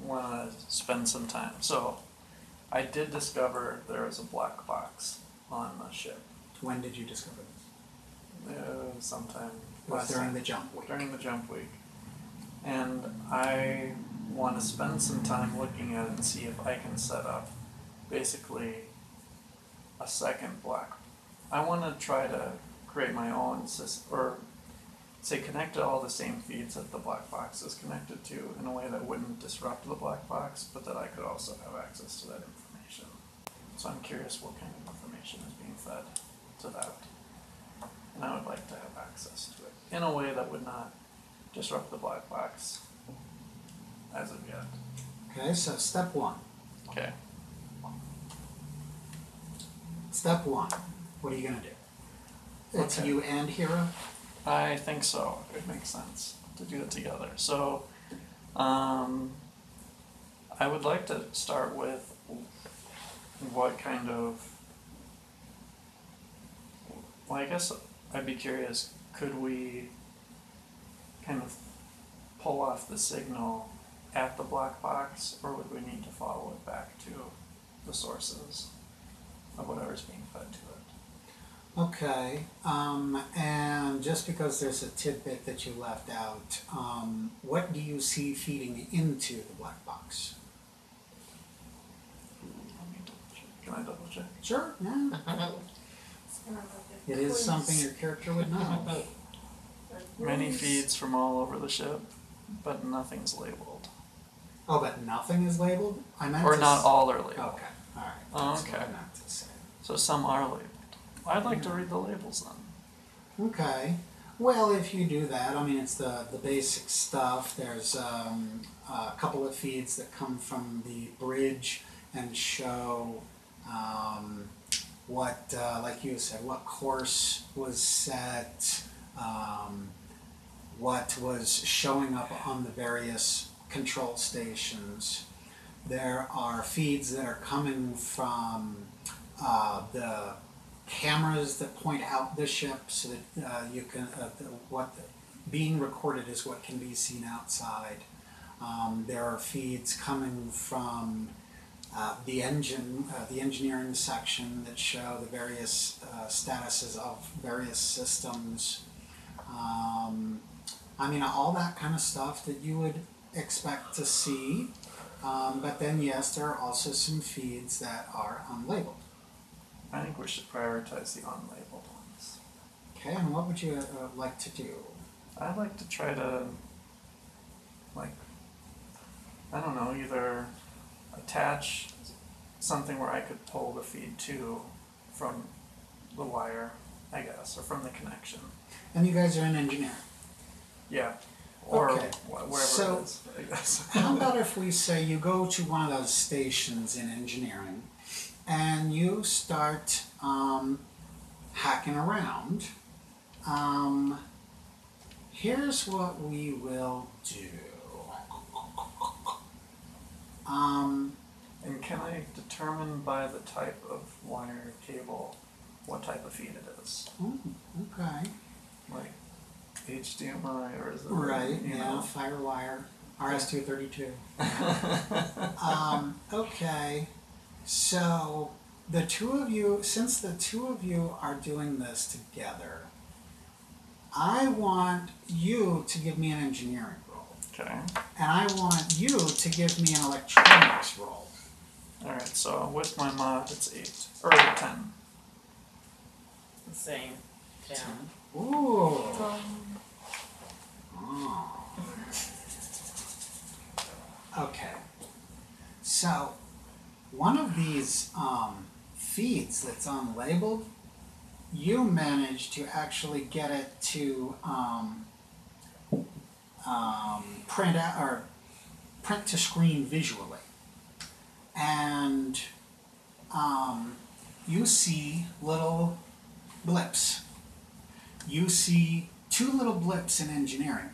want to spend some time. So I did discover there was a black box on the ship. When did you discover this? Sometime It was during the jump week. During the jump week. And I want to spend some time looking at it and see if I can set up basically a second black. I want to try to create my own system, or say connect to all the same feeds that the black box is connected to in a way that wouldn't disrupt the black box, but that I could also have access to that information. So I'm curious what kind of information is being fed to that. And I would like to have access to it in a way that would not disrupt the black box as of yet. Okay, so step one. Okay. Step one. What are you going to do? It's Okay. you and Hero? I think so. It makes sense to do it together. So, I would like to start with what kind of, well, I guess I'd be curious, could we kind of pull off the signal at the black box, or would we need to follow it back to the sources of whatever's being fed to it? Okay, and just because there's a tidbit that you left out, what do you see feeding into the black box? Let me double check. Can I double check? Sure, yeah. It is something your character would know. Many feeds from all over the ship, but nothing's labeled. Oh, but nothing is labeled? I meant Or to not s- all are labeled. Okay, alright. Oh, That's what okay. I meant to say. So some are labeled. I'd like to read the labels then. Okay. Well, if you do that, I mean, it's the basic stuff. There's a couple of feeds that come from the bridge and show what, like you said, what course was set, what was showing up on the various control stations. There are feeds that are coming from the cameras that point out the ship, so that you can being recorded is what can be seen outside. There are feeds coming from the engineering section that show the various statuses of various systems. I mean, all that kind of stuff that you would expect to see. But then, yes, there are also some feeds that are unlabeled. I think we should prioritize the unlabeled ones. Okay, and what would you like to do? I'd like to try to, like, I don't know, either attach something where I could pull the feed to from the wire, I guess, or from the connection. And you guys are in engineering. Yeah. Or Okay. wherever So, it is, I guess. How about if we say you go to one of those stations in engineering and you start hacking around? Here's what we will do. And can I determine by the type of wire cable what type of feed it is? Okay. Like HDMI, or is it Right, you yeah, know? Firewire, RS-232. Okay, so the two of you, since the two of you are doing this together, I want you to give me an engineering roll. Okay. And I want you to give me an electronics roll. Alright, so with my mod it's 8. Or 10. Same. Yeah. Ooh. Okay. So, one of these feeds that's unlabeled, you managed to actually get it to print out or print to screen visually, and you see little blips. You see 2 little blips in engineering,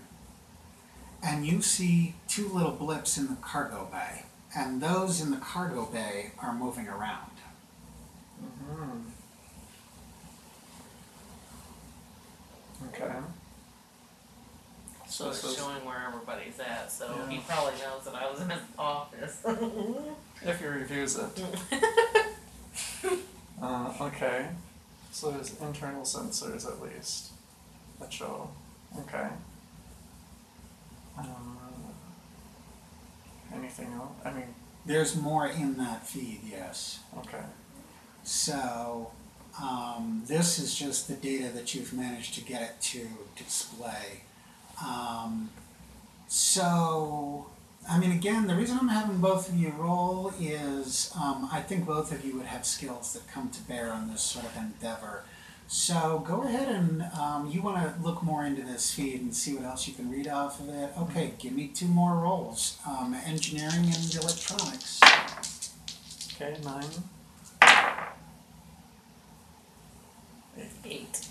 and you see 2 little blips in the cargo bay, and those in the cargo bay are moving around. Mm-hmm. Okay. So it's showing where everybody's at, so Yeah. he probably knows that I was in his office. If he reviews it. Okay. So there's internal sensors at least that show. Okay. Anything else? I mean, There's more in that feed, yes. okay. So this is just the data that you've managed to get it to display. So, I mean, again, the reason I'm having both of you roll is I think both of you would have skills that come to bear on this sort of endeavor. So go ahead and you want to look more into this feed and see what else you can read off of it. Okay, give me 2 more rolls. Engineering and electronics. Okay, 9. 8.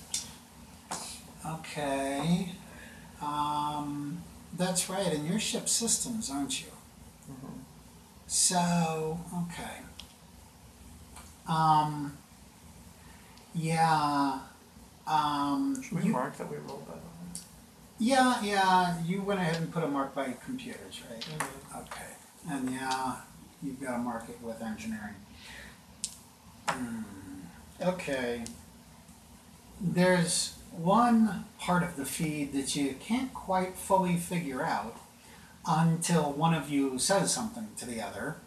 Okay. That's right, and you're ship systems, aren't you? Mm-hmm. So, okay. Yeah. Should we mark that we rolled that one? Yeah, you went ahead and put a mark by computers, right? Mm-hmm. Okay. And yeah, you've got to mark it with engineering. Okay. There's one part of the feed that you can't quite fully figure out until one of you says something to the other,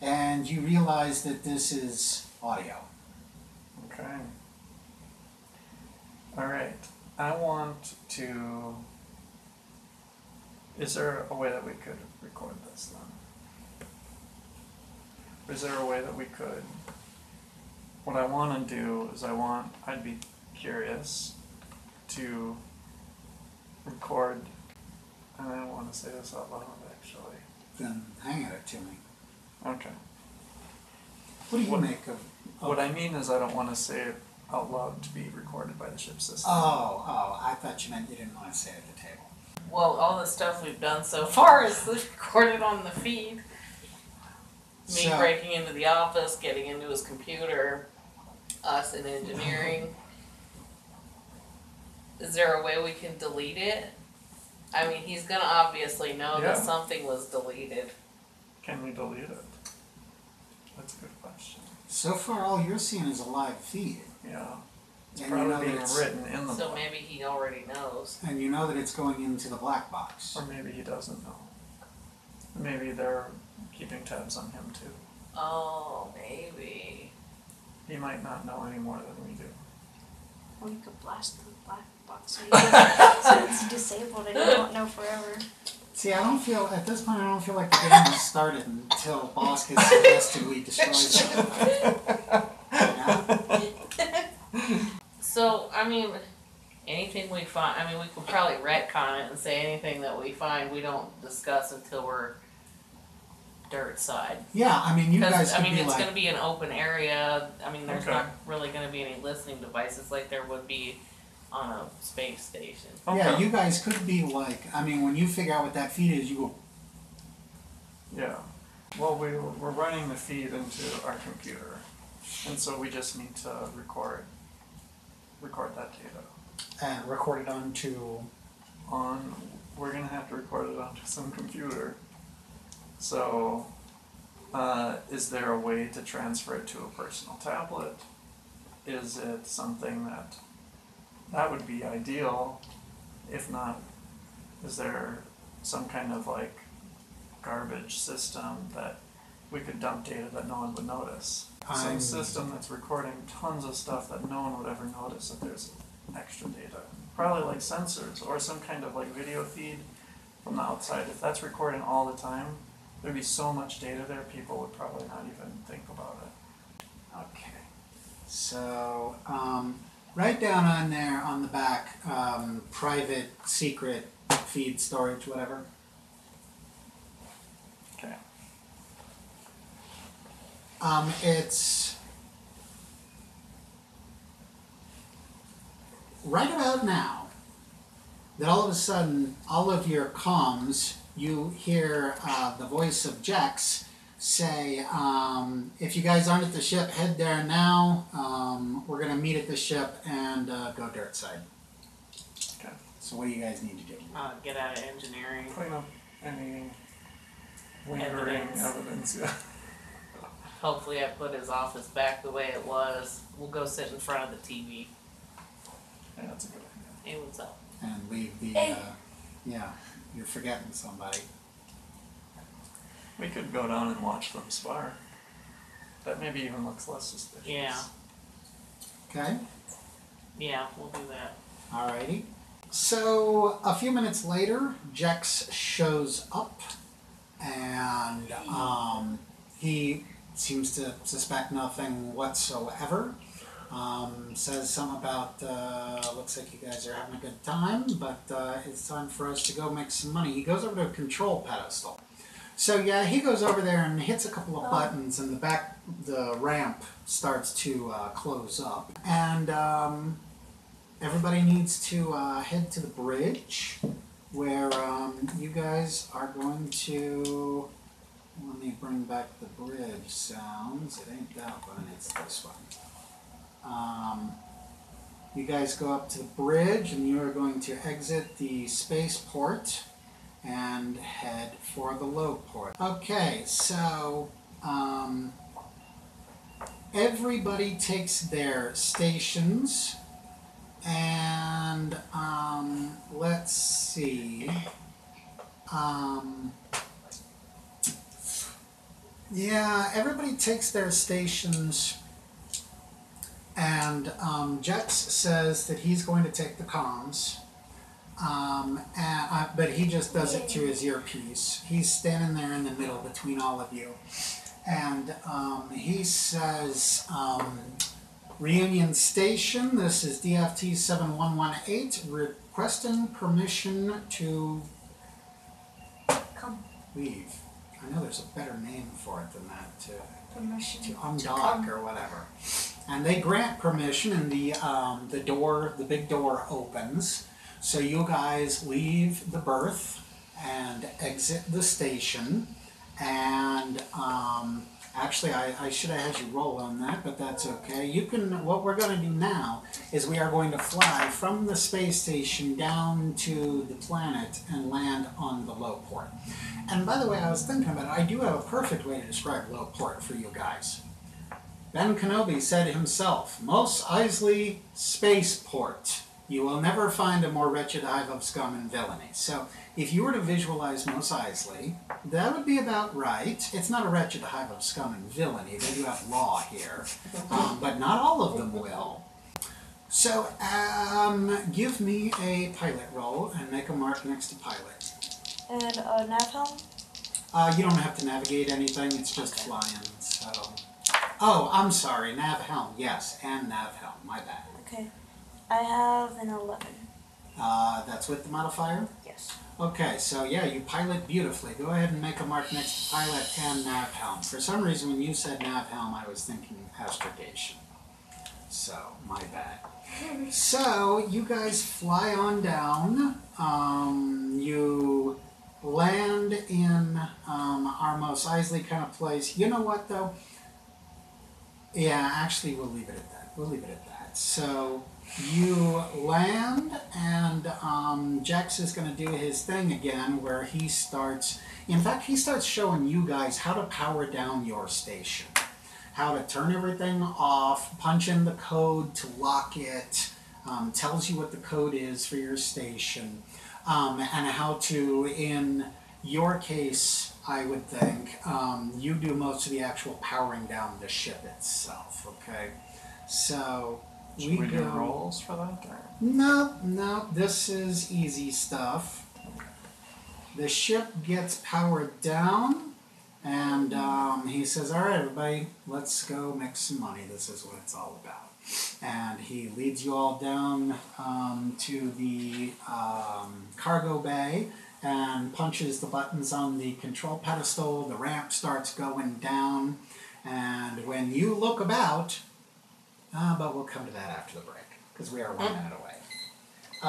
and you realize that this is audio. Okay. Alright. I want to... Is there a way that we could record this then? Or is there a way that we could... What I want to do is I'd be curious to record, and I don't want to say this out loud actually. Then hang it to me. Okay. What do you make of... What I mean is I don't want to say it out loud to be recorded by the ship system. Oh, I thought you meant you didn't want to say it at the table. Well, all the stuff we've done so far is recorded on the feed. Me So- breaking into the office, getting into his computer, us in engineering. Is there a way we can delete it? I mean, he's gonna obviously know Yeah. that something was deleted. Can we delete it? That's a good question. So far, all you're seeing is a live feed. Yeah. It's And you know probably that being it's, written in the So book. maybe he already knows. and you know that it's going into the black box. Or maybe he doesn't know. Maybe they're keeping tabs on him too. Oh, maybe. He might not know any more than we do. Or you could blast the black box so it's disabled and you won't know forever. See, at this point, I don't feel like the game has started until Boss has suggested we destroy something. Yeah? So, I mean, anything we find, I mean, we could probably retcon it and say anything that we find we don't discuss until we're dirt side. Yeah, I mean, you guys Because, could I mean, be it's like, gonna be an open area. I mean, there's Okay. not really gonna be any listening devices like there would be on a space station. yeah, Okay. you guys could be like, I mean, when you figure out what that feed is, you go, Yeah. Well, we're running the feed into our computer, and so we just need to record that data. and record it onto, We're gonna have to record it onto some computer. So, is there a way to transfer it to a personal tablet? Is it something that would be ideal? If not, is there some kind of like garbage system that we could dump data that no one would notice? Some system that's recording tons of stuff that no one would ever notice if there's extra data. Probably like sensors or some kind of like video feed from the outside. If that's recording all the time, there'd be so much data there, people would probably not even think about it. okay. So, write down on there, on the back, private, secret, feed storage, whatever. Okay. It's right about now that all of a sudden, all of your comms, you hear the voice of Jex say, if you guys aren't at the ship, head there now. We're going to meet at the ship and go dirt side. Okay. So what do you guys need to do? Get out of engineering. Clean up any lingering evidence, yeah. Hopefully I put his office back the way it was. We'll go sit in front of the TV. Yeah, that's a good idea. Hey, what's up? And leave the, yeah, you're forgetting somebody. We could go down and watch them spar. That maybe even looks less suspicious. Yeah. Okay? Yeah, we'll do that. Alrighty. So, a few minutes later, Jex shows up, and he seems to suspect nothing whatsoever. Says something about, looks like you guys are having a good time, but it's time for us to go make some money. He goes over to a control pedestal. So yeah, he goes over there and hits a couple of buttons, and the ramp starts to close up. And everybody needs to head to the bridge, where you guys are going to. Let me bring back the bridge sounds. It ain't that one, it's this one. You guys go up to the bridge, and you are going to exit the spaceport and head for the low port. Okay, so everybody takes their stations, and let's see. Yeah, everybody takes their stations, and Jex says that he's going to take the comms. But he just does it through his earpiece. He's standing there in the middle between all of you. And he says, Reunion Station, this is DFT 7118, requesting permission to Come. leave. I know there's a better name for it than that, Permission to undock or whatever. And they grant permission, and the big door opens. So you guys leave the berth and exit the station, and actually I should have had you roll on that, but that's okay. You can. What we're going to do now is we are going to fly from the space station down to the planet and land on the low port. And by the way, I was thinking about it. I do have a perfect way to describe low port for you guys. Ben Kenobi said himself, Mos Eisley Spaceport. You will never find a more wretched hive of scum and villainy. So, if you were to visualize Mos Eisley, that would be about right. It's not a wretched hive of scum and villainy. They do have law here, but not all of them will. So, give me a pilot roll and make a mark next to pilot. And nav helm? You don't have to navigate anything. It's just flying. So, oh, I'm sorry. Nav helm, yes, and nav helm. My bad. Okay. I have an 11. That's with the modifier? Yes. Okay, so yeah, you pilot beautifully. Go ahead and make a mark next to pilot and nav helm. For some reason, when you said nav helm, I was thinking astrogation. So, my bad. So, you guys fly on down. You land in our Mos Eisley kind of place. You know what, though? Yeah, actually, we'll leave it at that. We'll leave it at that. So, you land, and Jex is going to do his thing again, where he starts, in fact, he starts showing you guys how to power down your station, how to turn everything off, punch in the code to lock it, tells you what the code is for your station, and how to, in your case, I would think, you do most of the actual powering down the ship itself, okay? So, Should we do rolls for that? Or? No, this is easy stuff. The ship gets powered down, and he says, all right, everybody, let's go make some money. This is what it's all about. And he leads you all down to the cargo bay and punches the buttons on the control pedestal. The ramp starts going down, and when you look about, but we'll come to that after the break, because we are 1 minute away.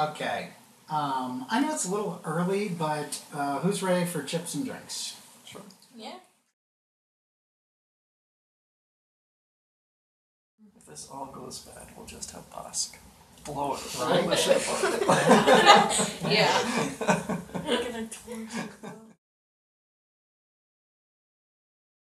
Okay. I know it's a little early, but who's ready for chips and drinks? Sure. Yeah. If this all goes bad, we'll just have Bosk. blow it, roll the ship. Yeah. Look at a torch.